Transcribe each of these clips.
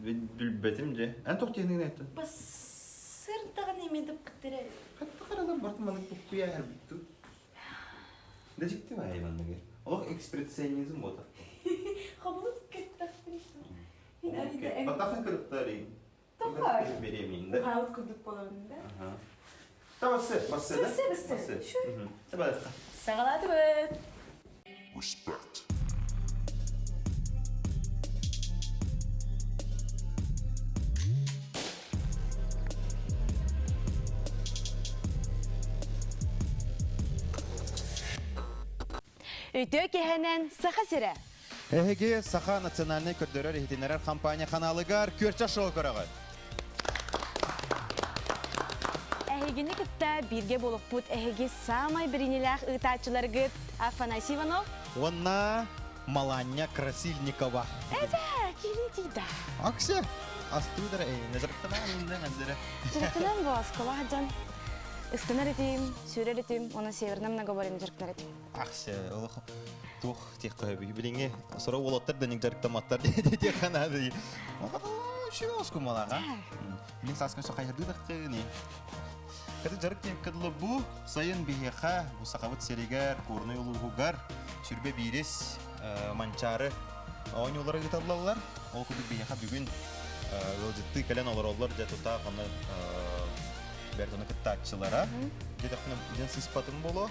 Bilbetimce. En tok kendin ettin. Basırdağı nemedip kıtırı. Hatta karadan bartmanlık bu kuya her bitti. Ne çıktı mı hayvanlığı? O ekspresyonizm bu da. Kabul kıtırı. Batakın kırıkları. Tamam. Veremeyim de. Havut kurduk bolağında. Tamam, bastı. Bastı. Şu. Tamam. Sağladı bıt. Respect. Өтө кехенен саха сире. Эһиги Саха национальный көрдөрөр ихтинерер компания каналыгар көрчө шоу көрөгөт. Әһигини кытта бирге болуппут әһиги самай биринилах ытаачыларгыт Афанасий Иванов. Онна Маланья Красильникова. Килитида. Аксе. Астудара назарыктана инде назара. Жыртынан бос колахаджан. Ыстанар этим, сүрер этим, она северным наговорим жыртнар этим. Аксе, олох тух тех көбү билиңе. Сора олоттар да нигдерктаматтар деди канады. Шуоску малага. Билиң саскын со кайырды да кыны. Кады жарык тем кыдлыбу сайын бихеха бу сакабыт серигер, корны улугугар, сүрбе бирес, манчары. Ойнолары гыталлалар. Ол кудук бихеха бүгүн ылжытты кален олороллар жатута каны Бертоны кыттаатчылара. Жетакны ден сыспатын боло.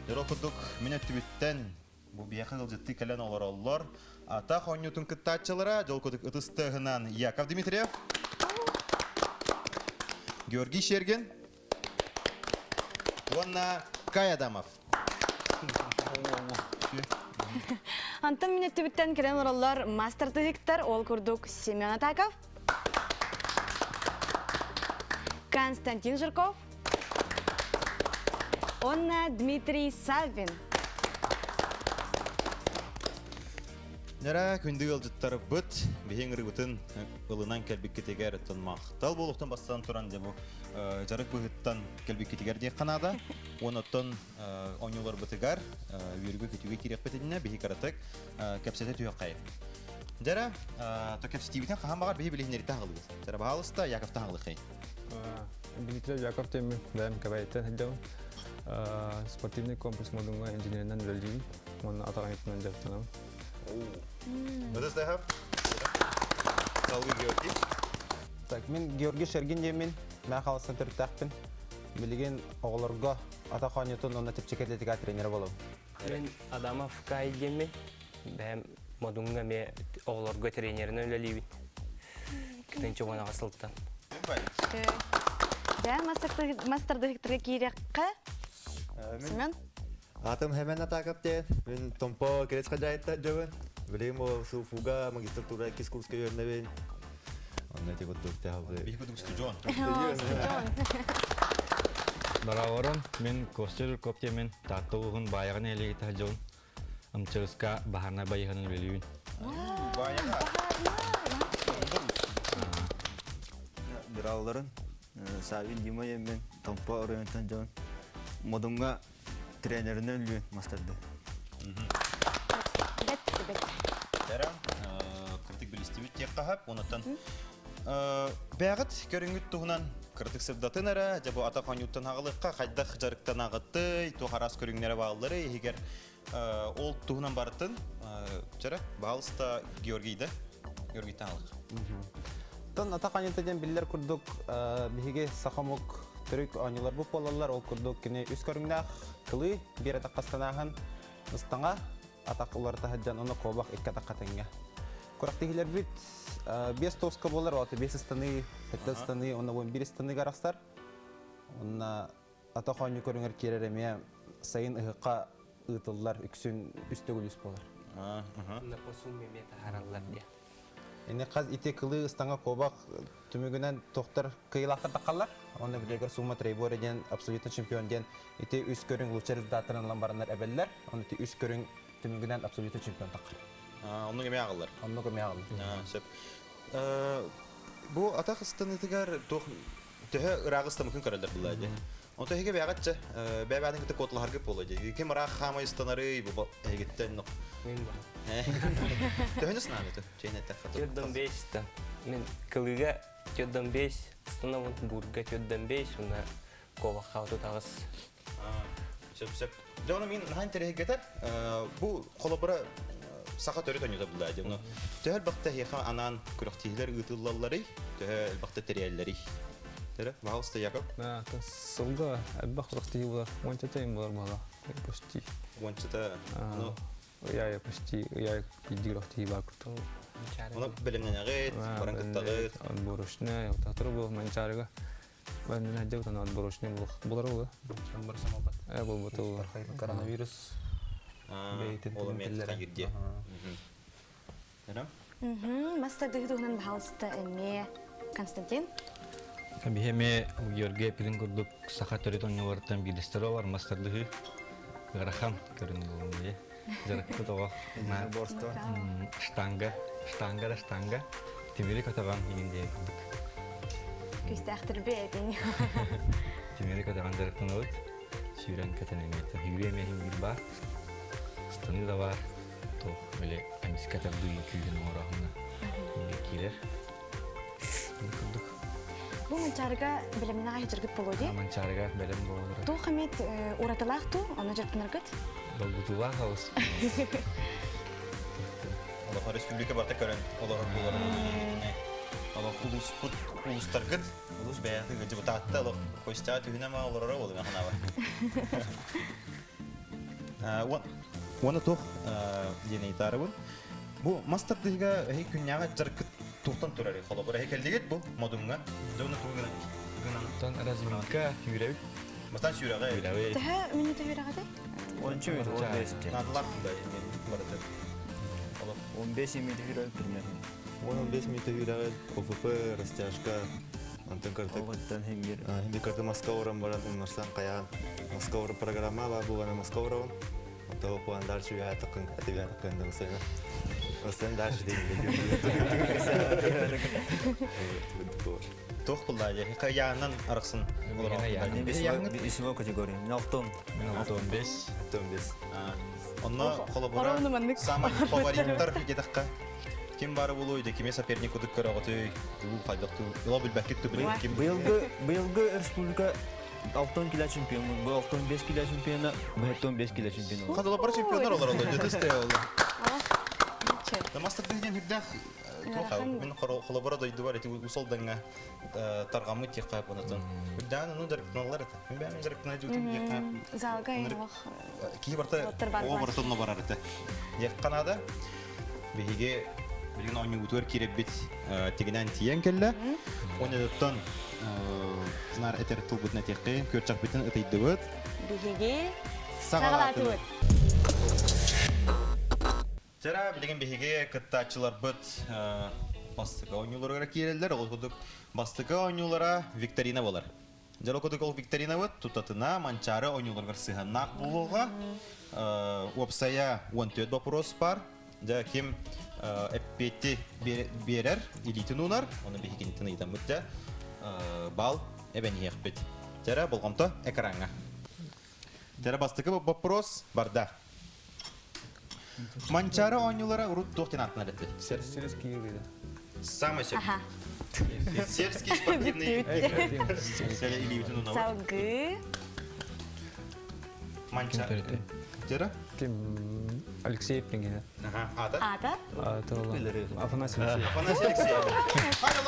Дөрөкүдүк минет түбүттен бу бияка ылжытты кален олороллор. Ата хонютун кыттаатчылара жолкудук ытыстыгынан Яков Дмитриев. Георгий Шерген. Ванна Кай Адамов. Антон минет түбіттен керен ораллар мастер директор ол курдук Семен Атаков. Константин Жирков. Онна Дмитрий Савин. Нера күндү ылжыттары быт, бейін ырғытын ылынан кәлбік кетегер тұнмақтал болуқтан бастан тұран де бұл жарық бұғыттан кәлбік кетегер де қанада. Оныттан оңылар бұтығар, үйіргі кетуге керек бетініне бейі қаратық кәпсеті түйе қайы. Жара, то кәпсетивітен қаған бағар бейі білігінері тағылығы. Жара бағалыста Яков тағылығы қай. Дмитрий Яков теми даем кабайтен хаддау. Спортивный комплекс модунга инженеринен рөлжиби. Оны атағанетінен жақтанам. What they have? Салгы Георгий. Так, мен Георгий Шерген демен, мен қалысын түрттәқпін. Білген оғылырға атақанетон оны тепчекетлетіға тренер болу. Мен Адамов Кай демен, бәм модунга ме оғылырға тренерін өлелейбін. Күтінші оғана қасылттан. Да, мастер директорға кейрекқа. Семен? Атым hemen атақып де, мен Томпо кересқа жайытта жауын. Білейм ол суфуга магистратура кес курска өрнебен. Онна тек отдық те хабы. Бейі күдік студион. Бараорон мен Костер Коптемен тақтылығын байығын әлеге тәжуын. Амчырысқа бағарна байығын өлелейін. Байыға. Бирауларын Савин Дима емен Томпо орыйынтан жауын. Модунга тренерінен өлген мастарды. Дәрәм, критик білістіві тек қағап, онаттан бәғыт көріңгіт тұғынан критик сырдатын әрі, жабу ата қанюттан ағылыққа қайдақ жарықтан ағытты, тоғарас көріңнері бағылары, егер ол тұғынан барытын, жара, бағылыста Георгийді, Георгийді ағылық. Тон атақанетеден білдер күрдік бігі сақамық түрік анылар бұл болалар, ол күрдік кені үз көріңнәқ қылы, бір атаққастанағын ұстанға атақылар тахаджан оны қобақ екі атаққатыңға. Көрақтығылар бүт 5 тоска болар, 5 станы, 5 станы, оны 11 станы қарақстар. Оны атақаны көріңер керереме сайын ұғыққа ұйтылар, үксін үсті көліс болар. Напосу мемет хараллар де. Эне қаз ите кылы ыстаңа қобақ түмігінен тоқтар қиылақтар таққалар. Оны білегер Сума Трейбор еден, абсолютно чемпион ден, ите үз көрің лучер результатырын ламбаранар әбелілер. Оны ите үз көрің түмігінен абсолютно чемпион таққар. Оны кеме ағылар? Оны көме ағылар. Бұл атақ ұстанытығар түхі ұрағыста мүмкін көрілдер бұл әде. Онда хеге бәғатча, бәбәдің кіті қотылар көп болады. Кем ұрақ қамай ұстанары бұл әгеттен нұқ. Мен бар. Түхіні сынамы еті? Жүрдім 5-тен. Мен кылыга төддөн 5, стана вот бурга төддөн 5, уна кова хату тагыс. Сөп-сөп. Жана мен хан терек кетер. Бу колобора саха төрөт ойнуда булда деп. Төр бакта хеха анан күрөктейлер ытыллаллары, төр бакта тереллери. Төр баалста Яков. На, сылда әббах рахти булар. Онча тайм булар бала. Почти. Вончата, ну, Я почти я иди рахти бакыртын. аны белемнән агыт, баран кыттагыт. Отборочная, я татыр был манчарга. Ben ne diyor tanı atboruşne bular oldu. Бар самалбат. Bu butu. Коронавирус. Ол метка юрде. Тора? Мастер дыгдыгынан баалыста эме Константин. Бихеме Георгий пилин курдук саха төрөт ойнолордан билестер бар мастерлыгы гарахан көрүнүлү. Жаракты тога Борство. штанга темирик атаган дегенде Күстәхтер бедин. темирик атаган жарактан алып сүйрен кетенемет юреме химгилба станы да бар то эле амискатар дуй күйгөн орагына килер Бу манчарга билемнәгә хәҗергә полоди. манчарга белем болор Ту хәмет уратылахту, аны җыртыныргыт. болгутула хаус Аллах республика барта көрөн, олар булар. Аллах улустаргыт, улус бәяты депутатты, аллах костя түгенә ма олар булды ханава. Оны тох дене тарыбын. Бу мастерлыгы хей күннәгә җыркыт туктан турары халабыр хекелдегет бу модумга. Дәүне туган. тан разминка юрәү Мастан сүрәгә. юрәү Тәһә минуты бирәгәдә. 13 минут 15 минут. Надлар да барады. 15 минут жүрәк примерно. 15 минут жүрәк, ОФП, растяжка, антон картак. Оттан хемгер. Хемгер карты Москвадан баран унарсан каян. Москва программа бар бу ана Москвадан. Ото план дальше я такын, атыган кандай сена. Остан дальше дейм. Тох булды. Каяннан арыксын. Исеме категория. Налтон. 15 Онна холобора самый фавориттар фигедакка. Ким бары булуйды, киме соперник удук көрөгөтүй, бул кайдактуу. Ила билбеккет түбүн ким. Быйылгы республика Алтон кило чемпионы, бу Алтон 5 кило чемпионы, бу Алтон 5 кило чемпионы. Кадала бар чемпиондар олар олар, жетесте олар. Чер. Да мастер деген хиддах. Тоха, мен холобора дойду бар, эти усолданга таргамы текап онотон. Бүддан ну дарктналар эте. Мен бәмен дарктна жутум текап. Залга инвах. Ки барта обортонно барар эте. Якканада биге билген ойны утөр киреп бит тегенен тиен келле. Онедоттон нар этер тулбутна текке көрчак битен этейдебет. Биге Сагалатыбыт. Жара билген биге кыттачылар бит бастыга ойнуларга кирелдер, ол кудук бастыга ойнулара викторина болар. Жара кудук ол викторина бит тутатына манчары ойнуларга сыганак булуга. Опсая 14 вопрос бар. Да ким эппети берер илитинунар, оны бигин тынайдан битте. Бал эбен ехбит. Жара болгомто экранга. Жара бастыга вопрос барда. Манчары ойнулары урут тоқтен артына летті. Серский юрида. Самый сеп. Ага. Сербский спортивный. Сәлі илеуітін ұнауы. Салгы. Манчары. Жара? Ким Алексеев деген. Ага. Ата? Ата. Афанасий. Афанасий Алексеев. Хайда,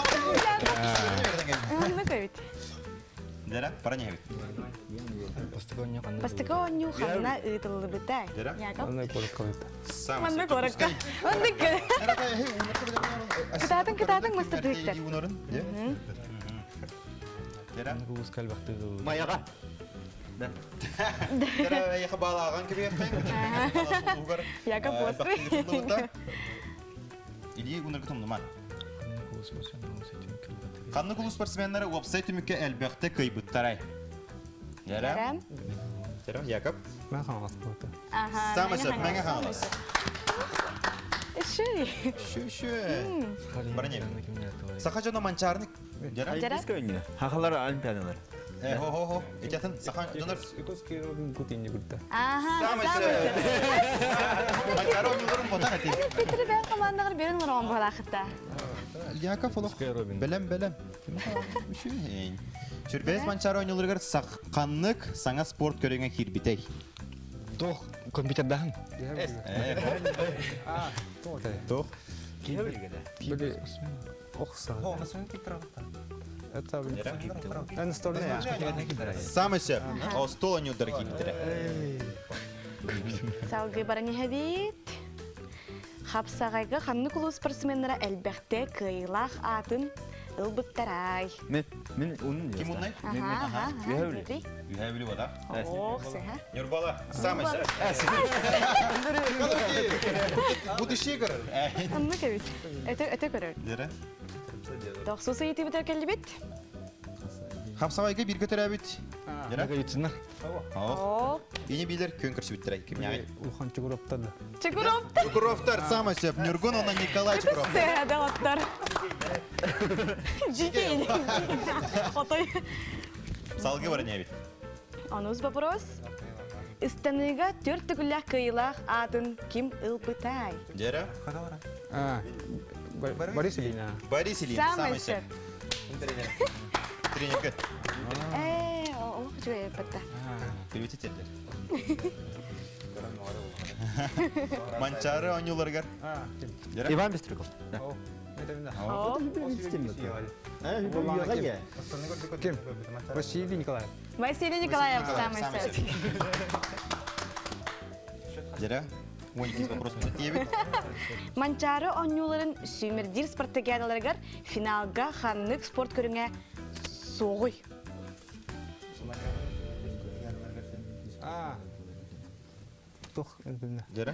Аны көйт. Жара? Пара не бит. Бастыга оню ханна ытылы битай. Жара? Яков. Аны көрүп калды. Самый Манна сеп. коракка. Мандык. Кытатын мастер дыктар. Жара? Гускал бахты Маяга. Жара яха балаган кеби яқпен. Яков после. Или уныргы тумнуман. Қанны кулу спортсменлері веб-сайт үмікке әлбәқті көйбіттарай. Жара? Жара, Яков? Мен хаңалас болды. Ага. Самый сеп, мәңе қаңылас. Шүй. Шү. Бара не? Саха жона манчарник. Жара? Жара? Хахалар олимпиадалар. Хо-хо-хо. Икетін саха жонар. Икоски гутинне гутта. Ага. Самый сеп. Манчары ойнуларын ботан әтей. Битри бән командагыр берен ураган бала хитта. Яков олох. Скай Робин. Белем. Үшүн. Сүрбес манчар ойнуларгар саққанлык саңа спорт көреңе кирбитей. Тох, компьютердаһын. Тох. Были оқса. Это блин. Столная. Самыся. О стол ойнулар кирбитер. Салгы бараны хабит. Хапсагайга ханны кулу спортсменнара әлбәхтә кыйлах атын ылбыттарай. Мен onun Ким унай? Ага. Үһәбили бода. Ох, сәһә. Юрбала. Самыся. Будущий гөр. Анны кебит. Өтө көрөр. Дере. Тохсу сыйты битер келбит. Хапсагайга бир көтөрәбит. Дере. Ютсына. О. Ини билер көн көрсүттер ким яга. Улхан чугураптады. Чекуроптар. Чукуровтар Самыся, Нургун она Николай Чукуров. Сәһә оттар. Жигей. Отой. Салгы бар не бит. Анус вопрос. Истаныга төрт түгүлләк кыйлах атын ким ылбытай? Дере. Борис Ильина. Борис Ильин, Самыся. Самыся. Тренер. Олох жуе патта. Привитителдер. Манчары ойнуларгар. Дере. Иван Бестрюков. Ким? Василий Николаев. Василий Николаев Самыся. Дере. 12 вопрос тиебит. Манчары онюларын сүймердир спартакиадаларгар финалга ханнык спорт көрүңө соғуй. Тох, это Дере.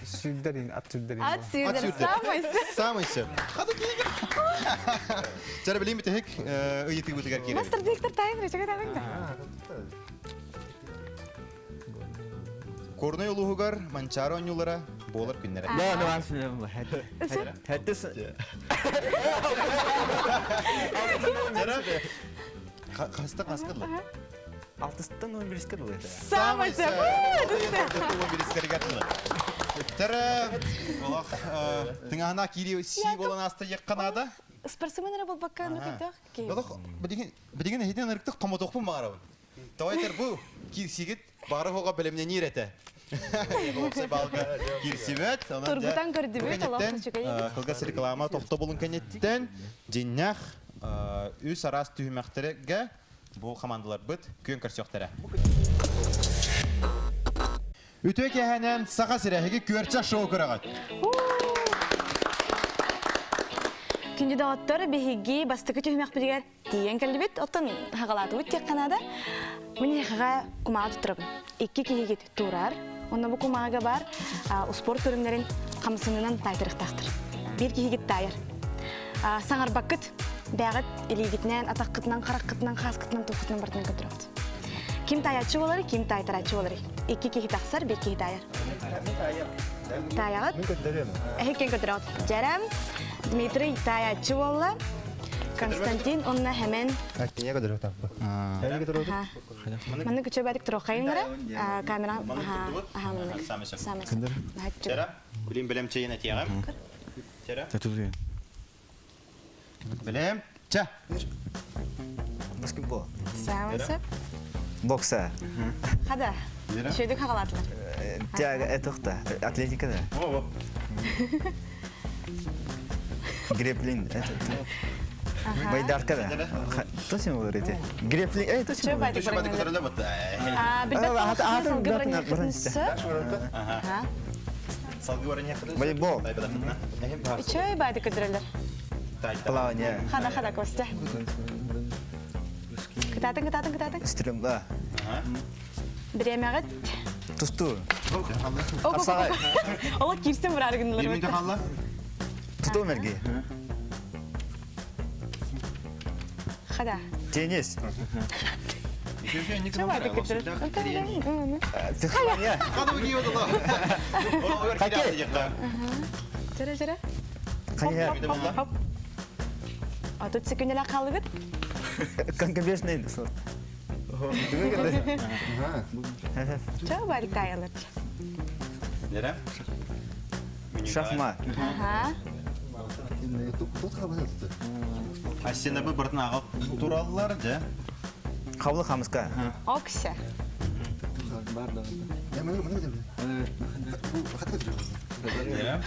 Сүйдерин, ат сүйдерин. Ат сүйдер Самыся. Самыся. Хады киген. Дере билим бит хек ыйты бутыгар керек. Мастер диктор тайм чага тагында. Корной улугар манчары ойнулара болар күннәре. Да, ну ансın. Hattısın. Дере. Хаста каскыдлы. Altısından 11 kadar oluyor. Самыся. Тәрі, олақ, тыңағына кири си болан асты еққанада. Спортсменлер бол бакка нукидах. Олақ, білеген әйден ұрықтық қамат оқпын мағарабын. Тауайтар бұл, кирсигет, бары хоға білімнен ереті. Оқсай балға кирсибет. Тургутан көрдібет, олақ чүкәйі. Қылғас реклама тоқты болын кәнеттен, женнәқ үс арас түйімәқтіріге бұл командалар бұд, көн көрсіоқтары. Үтөк яһанан саға сірәхігі көрчақ шоу көрағат. Күнді дағыттар бейгі бастықы түйімәқ білгер дейін кәлібет, оттан хағалаты өт тек қанада. Мен еқіға құмаға тұттырабын. Екі кейгет турар, онда бұл құмаға бар спорт көрімдерін қамысынынан тайтырықтақтыр. Bir кейгет дайыр. Саңар бақыт, бәғыт, елегетінен, атаққытынан, қараққытынан, қасқытынан, тоққытынан бартынан көтіріқті. Ким таячы болары, ким тайтарачы болары. Екі кейгет ақсар, бір кейгет дайыр. Таяғыт. Әйкен көтіріқті. Жарам, Дмитрий таячы болы. Константин, онына хәмен... Әккене көтіріп таппы. Әне көтіріп отыр? Мәні күчі бәдік тұрақайындыры. Камера... Самыся. Тәрі, білем чейін әтияғам. Тәрі. Татулуyor. Білем. Ча. Basketbol. Самыся. Boksa. Қада? Шөйдік қағалатылар. Тяга, это атлетика да. О, Греплин. Байдарка да. Точно говорите? Греплин, точно. Шөй бәдік Шөбәді бұрыңыздар. көтірілі бұтты. Білбәт салғы бұрын екітінсі. Салғы барын яқыды. Волейбол. Шөй бәдік көтірілер. Плавание. Қада көсті. Күтатын. Стрімла. Біремеғыт. Тусту. Апсағай. Ола кирсен бір арғындылар. Емінде қалла? Туту мерги. Қада? Теннис. Шөй бәдік көтірілер. Психология. Қады өге өді Жара. Қания. Хоп. Тут секундела қалығыт. Конкобежный сорт. Шөй бәдік тайылыр. Дәрі? Шахмат. Тут хабар tuttu. Ассенабы бұртын ағыл туралылар, жа. Қаулы қамысқа. Окся. Ya mana mana Bu hadi hadi.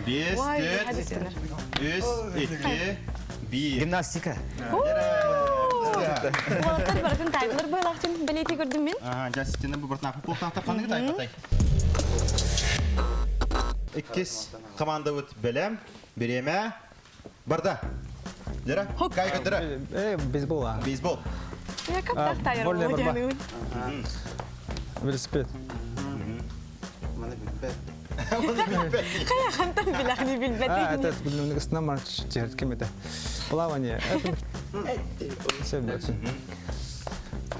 Бес, Вай, төт, хәдис тенер. үс, екі, бир. Гимнастика. Уолаттар бартын тайбылар байлақтын білеті көрдім мен. Жа, ассенабы бұртын ағыл полтақта қаныға тайпатай. Иккес команда өт білем, береме, барда. Жара, кайға дыра. Бейсбол, Бейсбол. Я каптақ тайыр волейбол болу бар. жәнігін. велосипед. Mana bilbet. Қая қантан білағыны білбәті. Это ну, основной черт кем-то. Плавание. Это все бьется.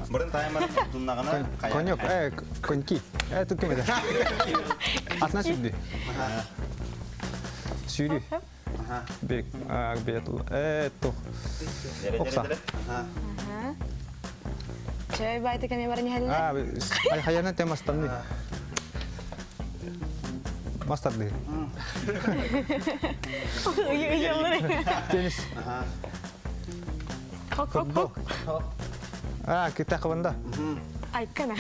Бұрын таймар тұннағына қая. Конек, коньки. Это кем-то. Атна сюда. Сюри. Бег, бетл. Это. Окса. Чай байты кәме барыны хәлі. Hayana temastan nih. Master deh. Үйі олары. Tenis. Хок. Kita kawan dah. Айткана.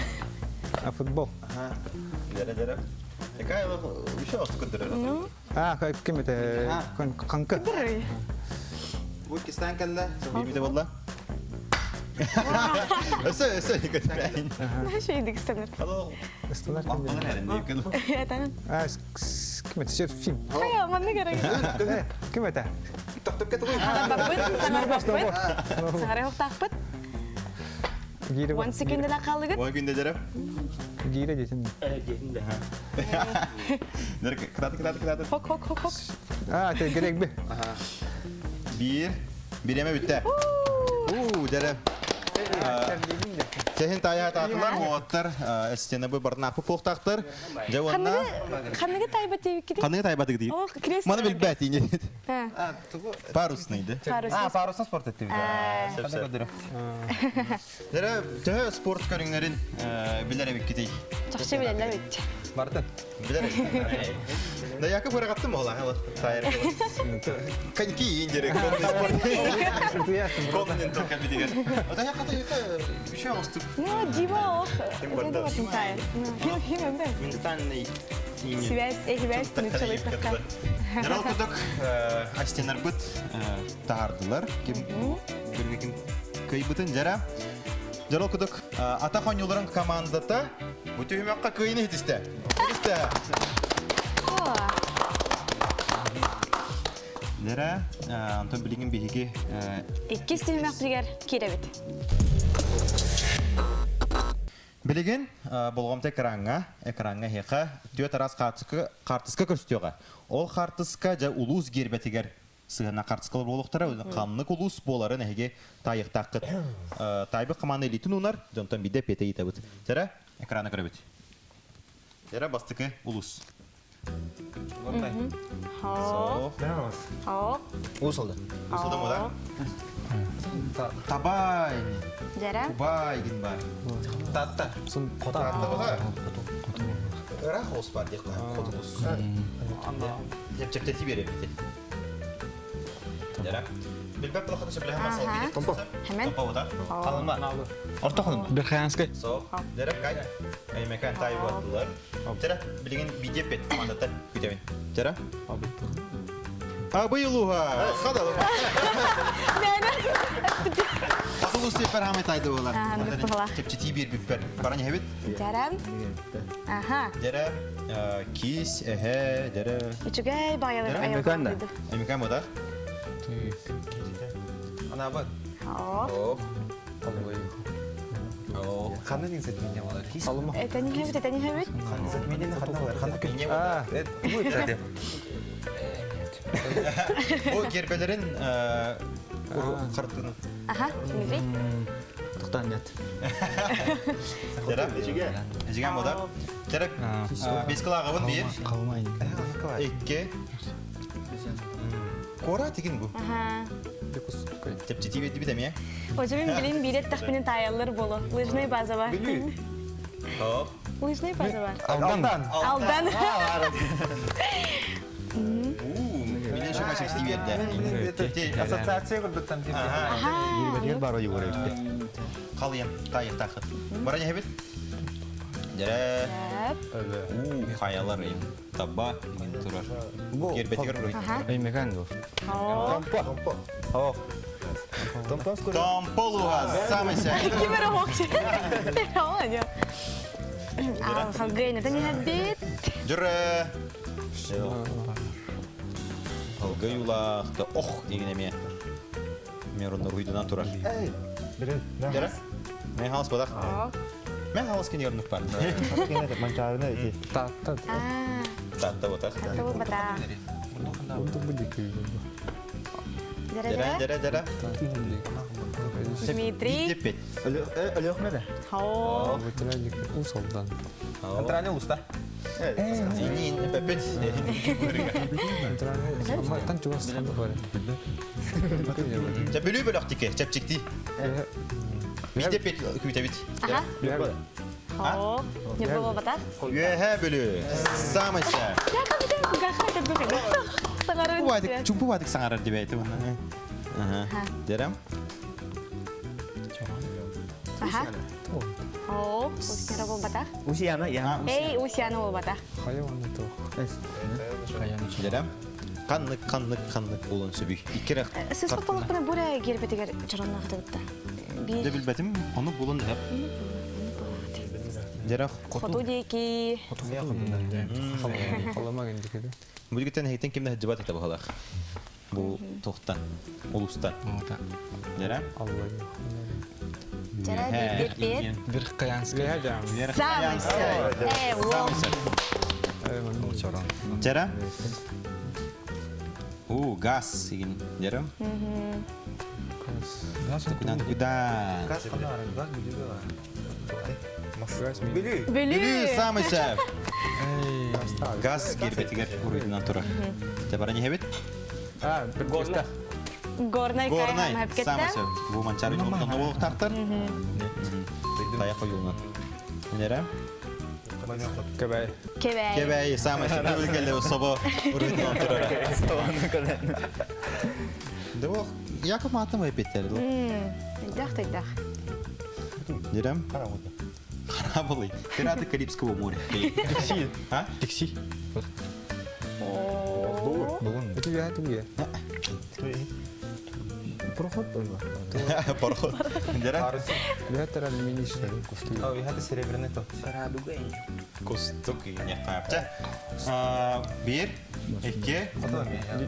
Футбол. Жара. Какая еще остыкыдырыр? Ну, Kayak kim itu? Kanker. дұры. Bu kistan kalla. Беймеде болла? Өсі, көтірәйін. Наша едік істемір. Қалау, Istilah kim? лақпалар әрінде екін. Әтанын. Kim itu? Sir film. Қая, манны керек. Kim itu? Тоқтап кетті ғой. Саңар баппыт. Саңар еуқтақпыт. Giri 1 секундыда қалығыт. Ой күнде жара. Giri dedim. Кыдаты. Хок. Itu gerek be. Биреме бүтті. Жара. Сәхін тая татылар, оғаттар, әстені бұй бұрын ақпы поқтақтыр. Қанығы тайбат дейбік кеді? Қанығы тайбатығы дейді. О, крес. Маны білбәт еңе. Парусныйды. Парусна спорт етті. Жара, түхі спорт көріңлерін білер әбік кетей. Жақшы білелі өтті. Бартын. Білер әбік. Да яқы бұрағаттым ола, тайыр. Коньки ең керек. Колдың толқа бідігер. Ода яқы еще оступ. Ну, Дима оқ. Кем барды? Хим өмбе. Ментальный ине. Связь, началый таққа. Жарал күдік астенар бұт тағардылар. Көргекін көй бұтын жара. Жарал күдік атақан юларын командата бұты өмеққа көйіне етісті. Жара, Антон білеген бейге... Икки стүймәк білгер керебет. Білеген болғамта экранға хеқа төт арас қартысқа көрсетуға. Ол қартысқа жа улус гербетігер сығына қартысқалы болуқтара, қамнық улус болары нәхеге тайықтаққыт. Тайбы қаманы елейтін ұнар, жонтан биде пете етабыт. Жара, экраны көребет. Жара, бастықы улус. Хоқ. Усылды. Усылды мұда? Табай. Жара. Кубай ген бар. Татта. Татты бұға? Ырақ ос бар дейік қоты ос. Жеп-жептеті беремейді. Жара. Білбәп бұлақыды сөйлі әмі сал бейді. Hemen. Томпа бұда? Қалынма. Орта қалынма? Bir khayanskay. Соқ. Жара, кай. Әймекән тайы бардылар. Жара, білеген бейдеп бет командаттар күтемін. Жара? Абы ұлуға. Қадалы. Ақыл ұсты епер хамет айды олар. Нұқты бұла. Тепчеті бер бүппер. Баран ебет? Жара. Аха. Жара, кис, әхе, жара. Үчігай байылыр. Әймекән бұда? Ана бар. Хоқ. Қаны деген сәтмене олар. Этәні хәбет. Қаны сәтмене қаны олар. Қаны көй. О, гербелерін қартыны. Аха, Дмитрий. Тұқтан нет. Жара, әжіген бұда? Жара, бес қылағығын бейір. Қалмайын. Екке. Кора теген бұл. Аха. Тепчеті беті бітеме? Ожымен білейін бейрет тақпені тайылыр болу. Лыжный база бар. Хоқ. Лыжный база бар. Алдан. Алдан. шексти берді. Ассоциация курдуктан тим. Егер бар ой көрөп. Қалыйым, тайық тақыр. Бара не бит? Дәрә. Хаялар ем. Таба турар. Гербетигер рой. Эй, меган бұл. Томполуга самый сәй. Кибер хокши. Аня. А, халгайна тани хаббит. Жүрі. Алғы юлақты ох дегенеме. Мен ұрындар ұйдынан тұрар. Жүрі? Мен қалыс бодақ. Мен қалыс кен ерініп бар. Таттат. Татта бодақ. Татта бодақ. Untuk begitu. Дәрі. Дмитрий. Депет. Өлөк мәдә? Хау. Betul usuldan. Антраны уста. Зинин, пепет. Ama tan juga sama бар. Жабілі бөліқ теке, жапчекті. Мен депет көйті бет. Ага. Хау. Не было бодақ. Үйәхә бөлі. Самый сәй. Чумпу бадық саңарар деп әйті оны. Дәрім? Ага. Хау. Усяна бол бодақ. Усияна, я. Эй, усяна бол бодақ. Hayvan itu. Дәрім? Қанлық болын сөбей. Икерек. Сіз футболық бұны бұра гербетігер жұрынна қыты бұтта. Дәбіл бәтім, оны болын дәп. Дәрім? Қоту дейкі. Қалама гендикеді. Бүлгіттен хейтен кемді хәджібат еті бұғалақ. Бұл тоқтан, ұлыстан. Дәрім? Allah. Жара бет-бет. Bir қаянсыз. Самый сәй. Эй, ол. Дәрім? Газ деген. Дәрім? Күнан күдан. Бөлі. Самый сәй. Газ гербетігер ұрыдынан тұра. Дәбара не хәбет? Горна. Горнай Горнай, кайхам әп самый кетті. сәй. Бұл манчары жолдан олық тақтыр. Таяқ қойылынан. Дәрім? Кебай. Кебәй. Кебәй, самый сәй. Бұл кәлі собы ұрыдынан тұра. Дәуақ, Яков матым әпеттері. Дақ. Дәрім? Карабалы. Пираты Карибского моря. Такси. А? Такси. Itu ya, itu ya. Проход было. Пароход. Дәрім? Lihat terlalu mini sudah. Oh, я это серебряный тот. Костық не қапты. Bir, iki,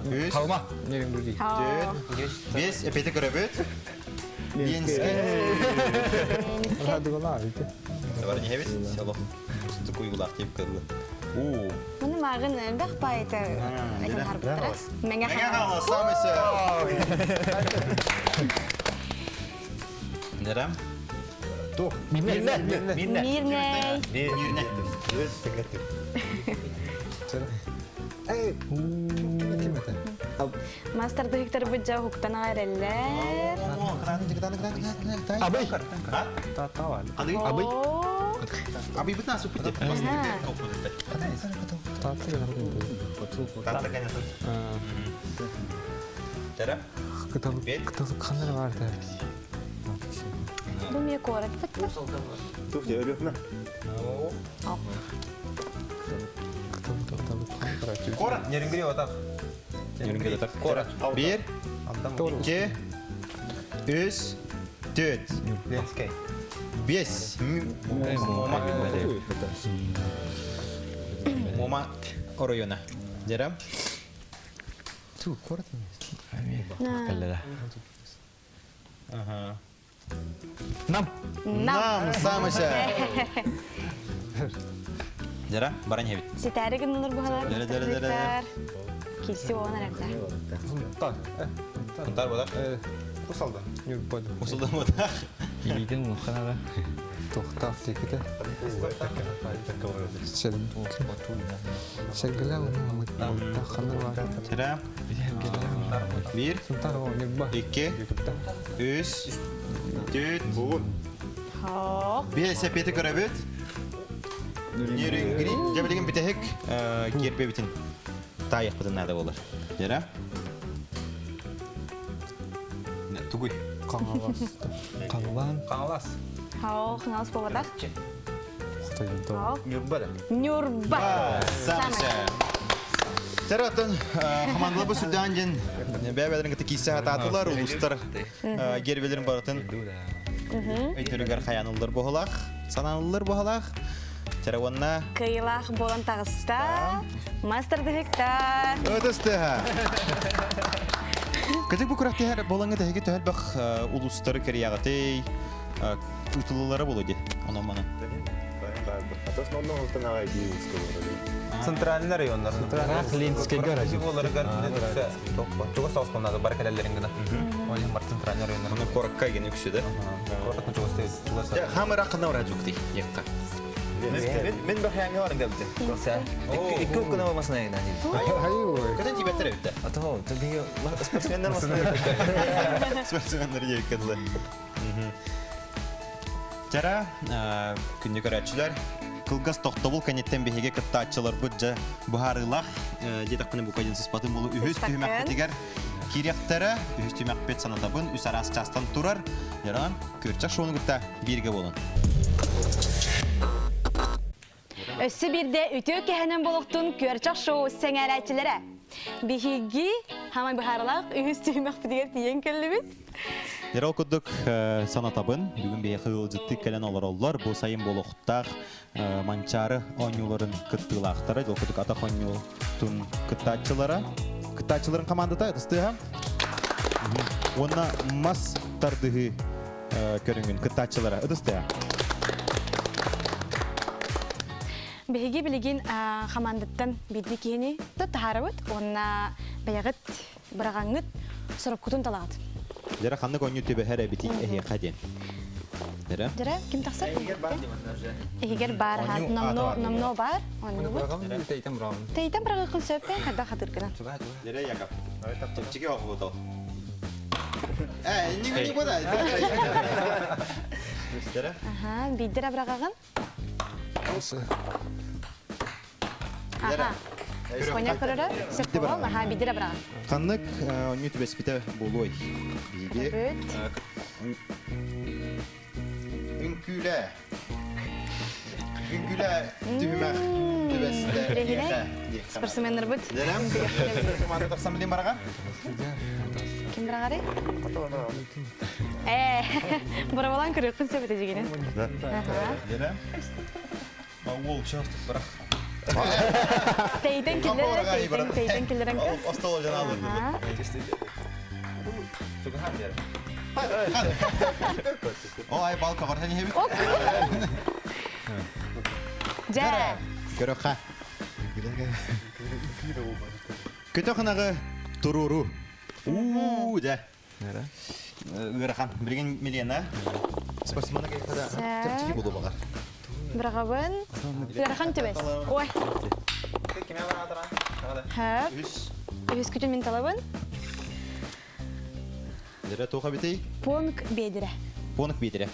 üç, Қалма. Нерің бөлі. beş, epeyte köröbüt. Yenski. Hadi kola itu. Var ne hevit? Salo. Kostық uygulaq deyip kırdı. Мұны мағын бәқ байты әйін харбыттыра. Мәңе Мәңе қала. қала, самысы. Дәрім? Мирней. Мирне. Мастер дұхиктар бұджа хуқтана ғарелер. Абай. Tatawan. Абай? Абай бұтна сұпы деп. Tatlı kan aku itu. Tatlı kanyası. Дәрім? Kita kanlar var da. Бұл ме қорат бұтты. Туфти, өлөк мә. Кора. Нерінгіре отақ. Yürüngede tak. Kora. Bir, iki, üç, dört, Ленскай. beş. Moma orayona. Дәрім? Tuh, kuat. Қаллада. Нам, самый сәй. Дәрім? Баран хевит. Сетәрі күн ұлыр бұғалар. Дәрі. Кесі оғын әрәктар. Так. Құнтар бодақ? Усалдан. Yok pada. Мұсылдан бодақ? Илидің мұқанада. Tohta sedikit. Sergala onu tak kanlar var. Дәрім? Bir, Sebentar mau nyoba. iki, üç, dört, Хоқ. beş. Sepeti köröbüt. Нерінгірі. Жабілеген бітехік керпе бітін. Тайық бұтын нәді болар. Дәрім? тугуй. Каңалас. Каңлан. Каңалас. Хау, хыңалыс болбадақ. Қытайдың тау. Хау. Нюрба да. Нюрба. Самса. Жаратын командалы бұл сүрден жен бәбәлерін кіті кейсе ататылар, ұлыстар гербелерін баратын өйтірігер қаянылар бұғылақ, сананылар бұғылақ. Жарауанна Кыйлах болан тағыста. Мастер дефектар. өтісті. Кәдік бұл күрәқті әр болаңы дәйгі тәл бақ ұлыстары кәрияғатей ұтылылары болуды. Оны маны. Центральный райондар. Клинская гаражи. Олар гаражи. Чугас сауспанады баркалерлерин гына. Олар бар центральный райондар. Оны қорыққа ген өксі да. Коротко чугас Хамыр ақына ұра жүкті, еққа. Мен бір хәңгі барың дәбді. Екі өкіні болмасына егін әдейді. Көтен тибеттер өтті. Атау, түбігі спортсмендер масына егін. Спортсмендер еккенлі. Жара, күнді көрәтшілер, қылғас тоқтабыл кәнеттен бейге күтті атшылар бұджа бұхарылақ, дедіқпіні бұқайдың сыспатын болу үйіз түймәк бетігер керектері, үйіз түймәк бет санатабын, үс арас частан тұрар, жаран, көрчақ шоуын күтті берге болын. Өссі бірде үтіу кәхінен болуқтың көрчақ шоу сәңәрәтчілері. Бейгі хамай бұхарылақ үйіз түймәк бетігер тиен көлі біт. Дерал күдік санатабын, бүгін бейі қылжытты кәлен олар олар, бұл сайын болуқтақ манчары оңюларын күттілақтары, дел күдік атақ оңюлтың күттатчыларын командыда әдісті. Оны мас тардығы көріңін күттатчылары әдісті. Беги билигин командаттан бидди кини тахарабыт, онна баягыт бырагаңыт сорап кутун талагат. Жара ханны коню төбе һәр бити эхе каден. Жара? Жара ким тахсыр? Эгер бар ха намно бар, онны бу. Тейтем раун. Тейтем бирага концепт када хатыр гына. Жара якап. Тапчыга огото. Не бода. Жара? Аха, биддер бирагагын. Аха. Коня көрөрө, сеппол, аха, биддер бирага. Ханнык оню төбе спите болой. Биге. Үңкүлә. Үңкүлә төбемәк төбәсендә. Спортсмендер бит. Жара? Команда тапсам билем барага? Ким бирагары? Барабалан көрө концепт дегене. Жара? Ол часто барак. Тейтен киллерен. Остало жана алды. Ой, балка бар тани хебит. Жара. Көрөкка. Көтөкнагы туруру. Да. Гырахан билген Милена. Спортсменга кайда чапчыки болду багар. Брагабын. Ярахан төбес. Ой. Ха. Үз күтүн мен талабын. Дера тоха битей. Понк бедире. Понк бедире.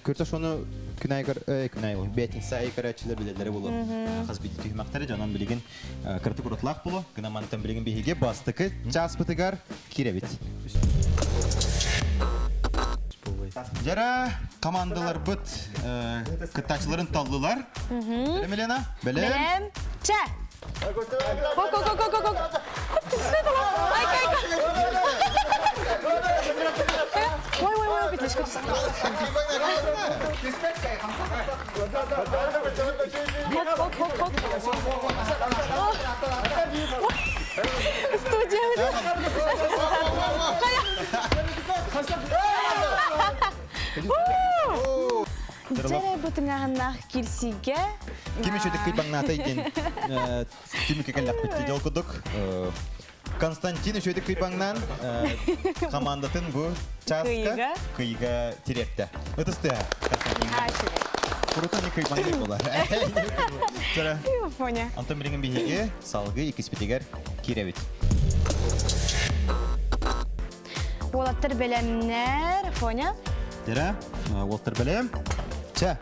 Көрсө шону күнайгыр бетин сай карачылар билелери болу. Кыз бити түймактары жанан билген кырты курутлак болу. Гына мантан билген биге бастыкы часпытыгар киребит. Жара командалар бут кыттачыларын талдылар. Милена? Белем. Ча. Ко. Ой, битлешка. Жара бутыңағынақ келсеге... Кем үшеді күйбаңната екен түмікі кәлләқ бітті жол күдік. Константин үшеді күйбаңнан командатын бұл часка күйіға теректі. Үтісті, Константин. Құрытан не күйбаңды болар. Жара, антон біріңін бейге салғы екіспетегер керебет. Олаттыр бәлемнер, Фоня. Жара, олаттыр бәлем. Ча.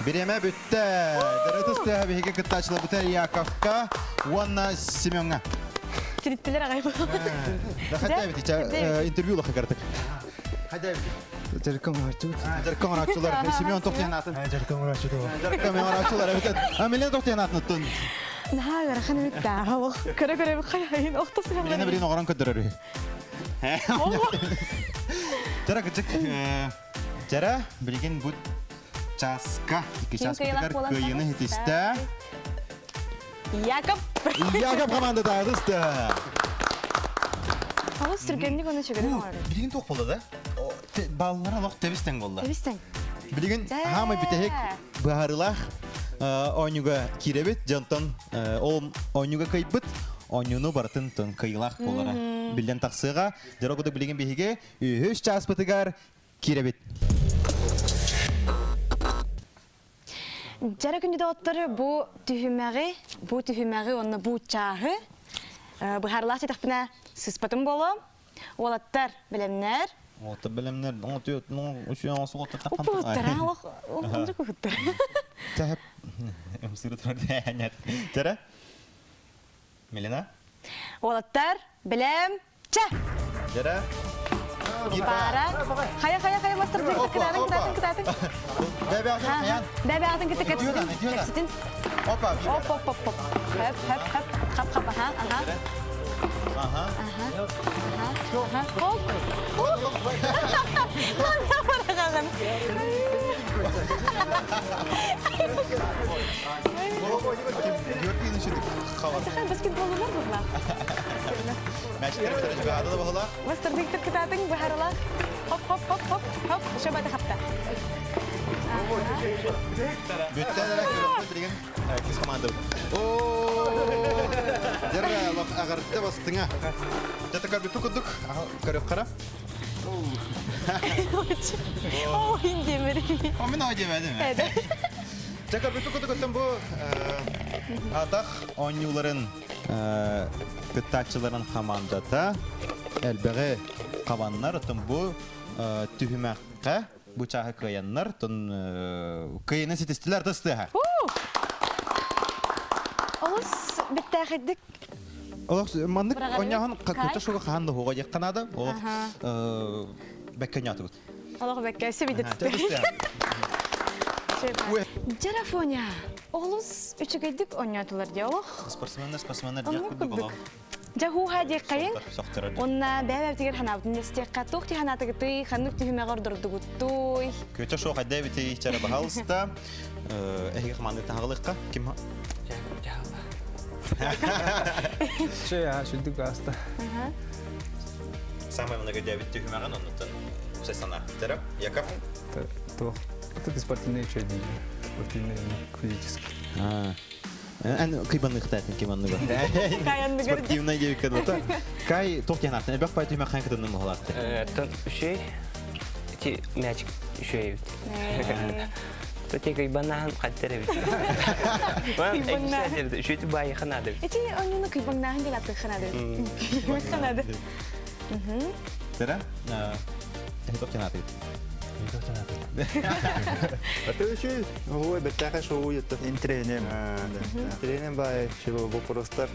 Биреме бүтті. Дәрәтісті бігеге күттачылы бұтар Яковка, Уанна Семенға. Тиритпелер ағай бұл. Хәтті әбіті, интервью лақы кәрдік. Хәтті әбіті. Жарком ачу. Жарком арачылар, Семен тоқтиянатын. Жарком ачу. Жарком арачылар, әбіті. Әмелен тоқтиянатын ұттын. Наға ғарқан өтті ағалық. Көрі қайайын оқтасы Білені бірін оғыран көттірір. Жара күтік. Жара білген бұд часка. Екі час бұтығар көйіні хетісті. Яков. Яков команда тағдысты. Алы сүргенді көні шөгеді оңары. Білген тоқ болды да? Балылар алақ тәбістен болды. Тебістен. Білген хамы бітәхек бағарылақ ойнуға киребет, жантан ол ойнуға кайбыт, ойнуны бартын тон кайлақ болары. Білден тақсыға, жарағыды білген бейге 3 час бұтығар киребет. Жара күнді оттары бұл түйімәғі, оны бұл чағы. Бұхарлақ жетіқпіне сыспатын болу. Олаттар білемнер. Олаттар білемнер, үші аңсы олаттар таққан. Опы ұттар, олды көктір. Тәп, өмсірі тұрды әнет. Жара? Мелена? Олаттар білем ча. Жара? Бара. Қая мастыр жүр кітатын. Бәбе ағын қаян? Бәбе ағын кітті Түйодан. Опа, Оп. Қап. Ага. Görkeğin içindik. Kavat. Сахан баскетболы бар бұғла? Мәчтер бітірі жүгі ады да бұғыла? Мастырдың кітатын бұхарылақ. Хоп. Шабады қапта. Бүттен әрек көріпті білген кез команды. Дәрі ағыртты бастыңа. Жәті көрбетті күдік. Көріп қара. Ойын демір. О, мен ой демәдім. Жәкір бүті күдік өттен бұл атақ ойнуларын күттатшыларын командата әлбәғі қабаннар өттен бұл түйімәққа бұчағы көйеннар тұн көйені сетестілер тұстыға. Олыс бітті әқедік. Олық мандық ойнағын күтті шуға қағанды хоға дек қанады. Олық бәккен аты бұд. Олық бәкке өсі бейді Жарафоня, олыс үчігейдік ойнатылар де олық. Спортсменер дек күдік олық. Жахуға дек қайын, онна бәбәптігер ханабытын дестеққа тоқти ханатығыты, ханық түйімеғар дұрдығыттуй. Көті шоға дәбеті чәрі бағалыста, әйге қаманды тағылыққа, кім ха? Шүлдік аста. Самый много дәбет түйімеған, онытын сәсана. Тәрі, Яков? Это спортивные чуди, спортивные, физические. Кайбанлық тәтін, кайбанлығы. Каянды көрді. Спортивный дебет кәді. Кай тоқ янатын, әбәқ бай түйімеқ қайын кітінің мұғалатты? Тон үшей, мячик үшей бит. Тоте кайбаннағын қаттары бит. Кайбаннағын. Үшейті байы қанады бит. Эти ойнуны кайбаннағын келатты қанады. Кайбан қанады. Тәрі? Тоқ янатын. Это еще ой, беттаха шоу это тренер. Тренер бай, чего вопростар.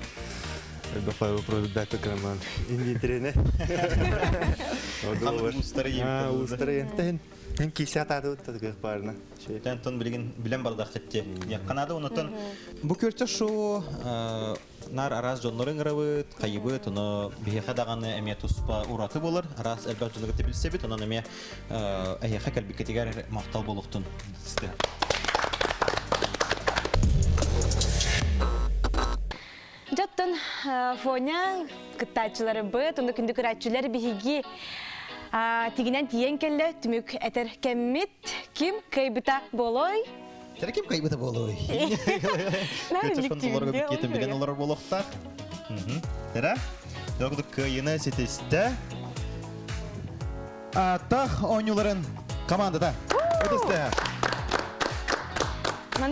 Бахай вопрос дата команд. Инди тренер. Устарый. Мен кисятады өттігі барына. Тәнтон білен бардақ кетте. Яққанады онытын. Бұ көрті шоу нар араз жонларын ғырабыд, қайыбыд, оны бейеқа дағаны әме тұспа ұраты болыр. Араз әлбәт жолығы тебілсе бет, онын әме әйеқа кәлбекетігер мақтал болуқтын. Жаттын фоня кыттачылары бұд, оны күнді күрәтчілер бейгі тигинен тиен келі түмік әтір кәммет, кім кайбыта болой? Тәрі кім кайбыта болой? Көтіш фонтоларға бекетін білен олар болуқтар. Тәрі? Доғдық көйіні сетесті. Атақ ойнуларын командада. Өтісті.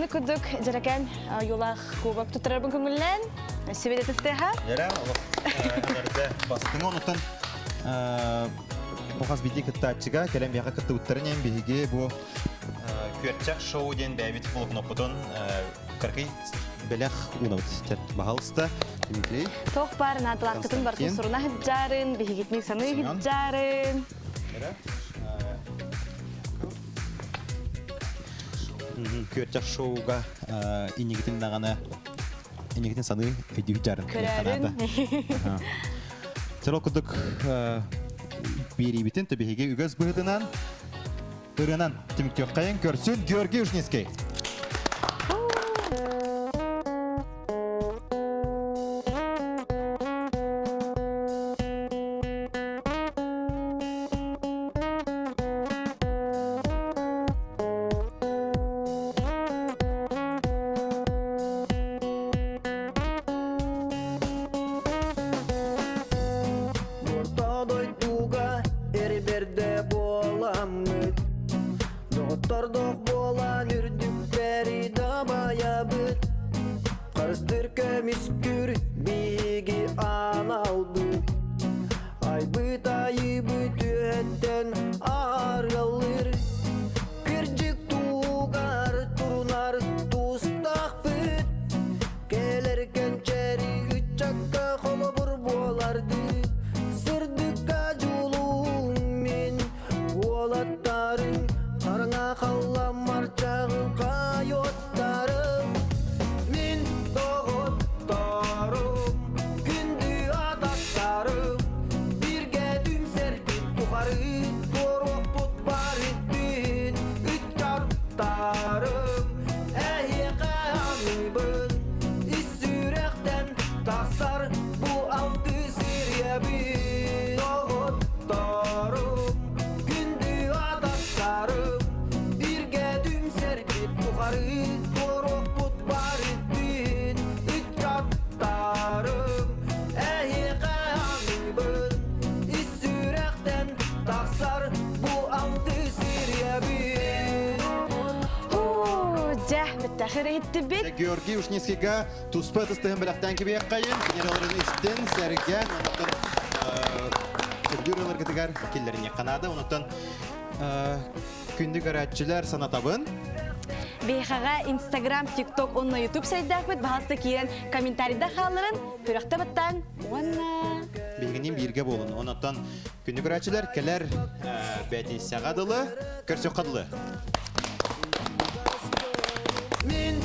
Оны күрдік жаракен юлақ кубок тұтырабын көңілін. Сөбедет істеға. Яра, оларды бастың онытын оғаз биді күттатчыға, кәлем яға күтті ұттарын бейге бұл көртчақ шоу ден бәйбет болуғын опытын қарқи бәләқ ұнауды. Бағалысты, Дмитрий. Тоқ бар, натылақ күтін бартын сұрына хыджарын, бейгетмей саны хыджарын. Көртчақ шоуға инегетін дағаны инегетін саны өйдегі жарын. Көрәрін. Сәрі оқыдық бері бітін төбеге үгіз бұғыдынан ұрынан түміктеу қайын көрсін Георгий Ушнецкий. Георгий Ушнецкийга туспа тыстығын білақтан кебе қайын, генераларын істен сәрген, онықтан сүрдюралар кітігер келлеріне қанады, онықтан күнді гаратчылар санатабын. Бейхаға Instagram, TikTok, онна YouTube сайдақ бет, бағасты кейен комментарийда қалырын, көріқті бұттан, онна. Бейгінен бірге болын, онықтан күнді гаратчылар келер бәті сағадылы, көрсек қадылы. Min